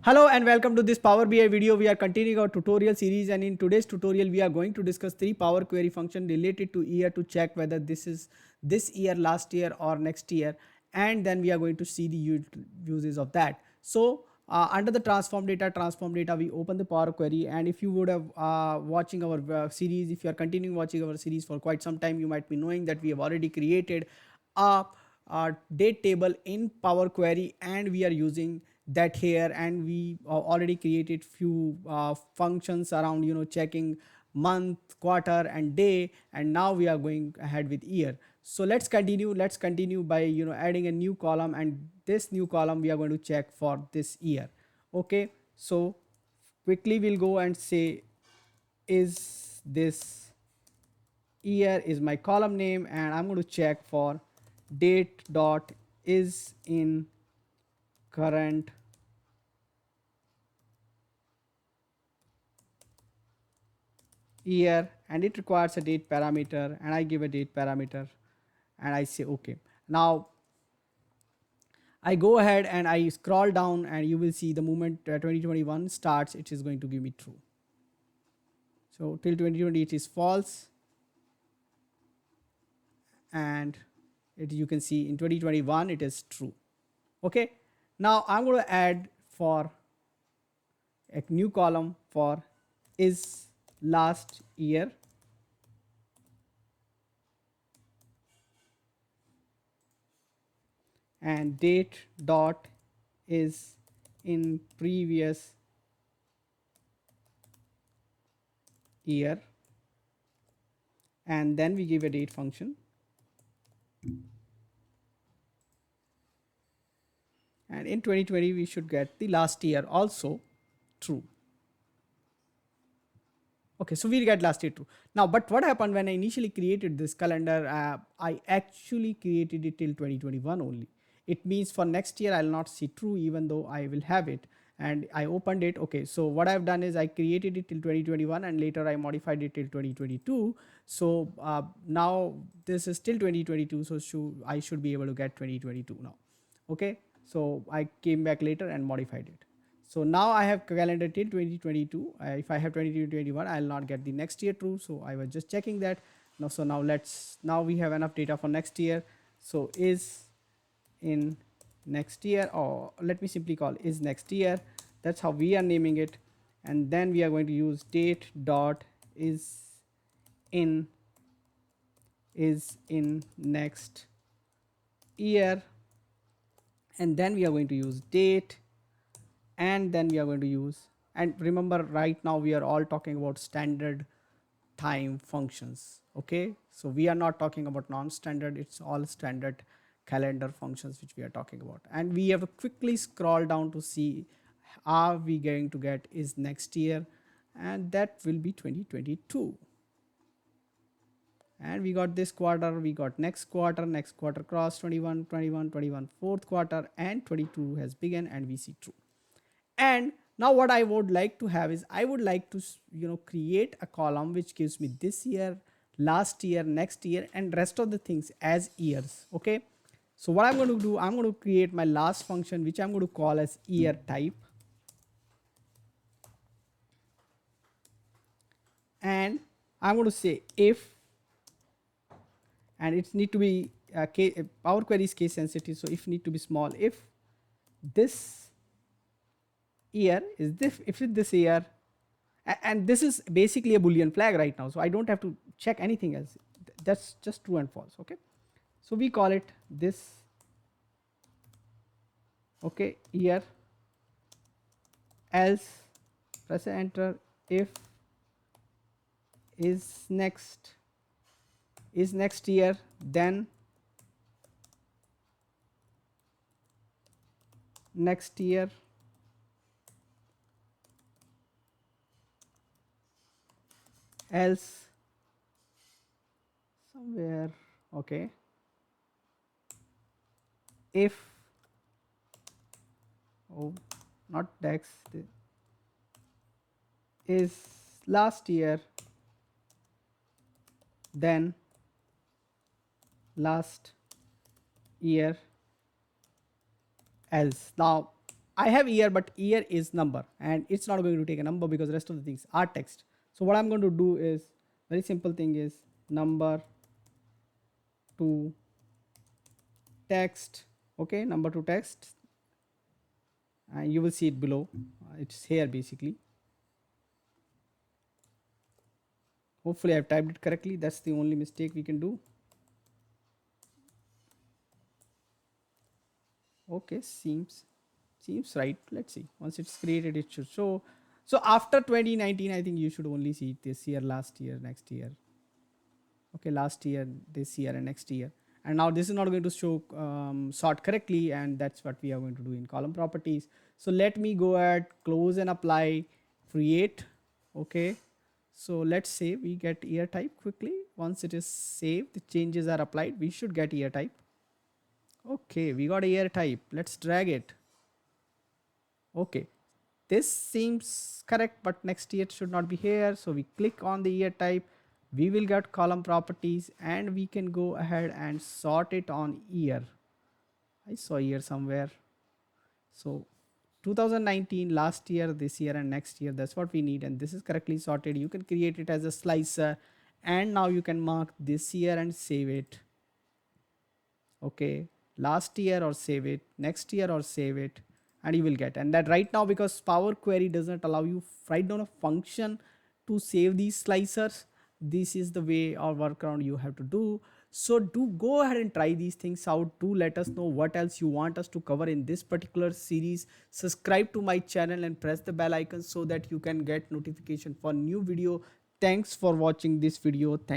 Hello and welcome to this Power BI video. We are continuing our tutorial series, and in today's tutorial we are going to discuss three Power Query functions related to year to check whether this is this year, last year or next year, and then we are going to see the uses of that. So under the transform data, we open the Power Query, and if you would have watching our series, if you are continuing watching our series for quite some time, you might be knowing that we have already created a date table in Power Query, and we are using that here, and we already created few functions around checking month, quarter and day, and now we are going ahead with year. So let's continue by adding a new column, and this new column we are going to check for this year. Okay, so quickly we'll go and say is this year is my column name, and I'm going to check for date dot is in current year, and it requires a date parameter, and I give a date parameter and I say okay. Now I go ahead and I scroll down, and you will see the moment 2021 starts, it is going to give me true. So till 2020 it is false, and you can see in 2021 it is true. Okay, now I'm going to add for a new column for is last year, and date dot is in previous year, and then we give a date function, and in 2020 we should get the last year also true. Okay, so we get last year true. Now, but what happened when I initially created this calendar? I actually created it till 2021 only. It means for next year I'll not see true, even though I will have it. And I opened it. Okay, so what I've done is I created it till 2021, and later I modified it till 2022. So now this is still 2022. So I should be able to get 2022 now. Okay, so I came back later and modified it. So now I have calendar till 2022. If I have 2021, I'll not get the next year true. So I was just checking that. Now, so now we have enough data for next year. So is in next year, or let me simply call is next year. That's how we are naming it. And then we are going to use date dot is in next year, and then we are going to use date, and then we are going to use, and remember right now we are all talking about standard time functions. Okay, so we are not talking about non-standard, it's all standard calendar functions which we are talking about. And we have to quickly scroll down to see are we going to get is next year, and that will be 2022. And we got this quarter, we got next quarter cross 21 fourth quarter, and 22 has begun, and we see true. And now what I would like to have is I would like to create a column which gives me this year, last year, next year, and rest of the things as years. Okay, so what I'm going to do, I'm going to create my last function which I'm going to call as year type, and I'm going to say if, and it need to be Power Query is case sensitive, so if need to be small, if this year is this, if it's this year, and this is basically a boolean flag right now, so I don't have to check anything else, that's just true and false. Okay, so we call it this, okay, year, else press enter, if is next year, then next year, else somewhere, okay, if, oh not dex, is last year, then last year, else. Now I have year, but year is number, and it's not going to take a number because rest of the things are text. So what I'm going to do is very simple thing is number to text. Okay, number to text, and you will see it below. It's here basically. Hopefully I've typed it correctly. That's the only mistake we can do. Okay, seems right. Let's see. Once it's created, it should show. So after 2019, I think you should only see this year, last year, next year. Okay, last year, this year, and next year. And now this is not going to show sort correctly, and that's what we are going to do in column properties. So let me go ahead, close and apply, create. Okay. So let's say we get year type quickly. Once it is saved, the changes are applied. We should get year type. Okay, we got a year type. Let's drag it. Okay, this seems correct, but next year should not be here. So we click on the year type. We will get column properties, and we can go ahead and sort it on year. I saw year somewhere. So 2019, last year, this year, and next year. That's what we need. And this is correctly sorted. You can create it as a slicer. And now you can mark this year and save it. Okay, last year or save it, next year or save it, and you will get. And that right now, because Power Query doesn't allow you write down a function to save these slicers, this is the way or workaround you have to do. So do go ahead and try these things out. Do let us know what else you want us to cover in this particular series. Subscribe to my channel and press the bell icon so that you can get notification for new video. Thanks for watching this video. Thank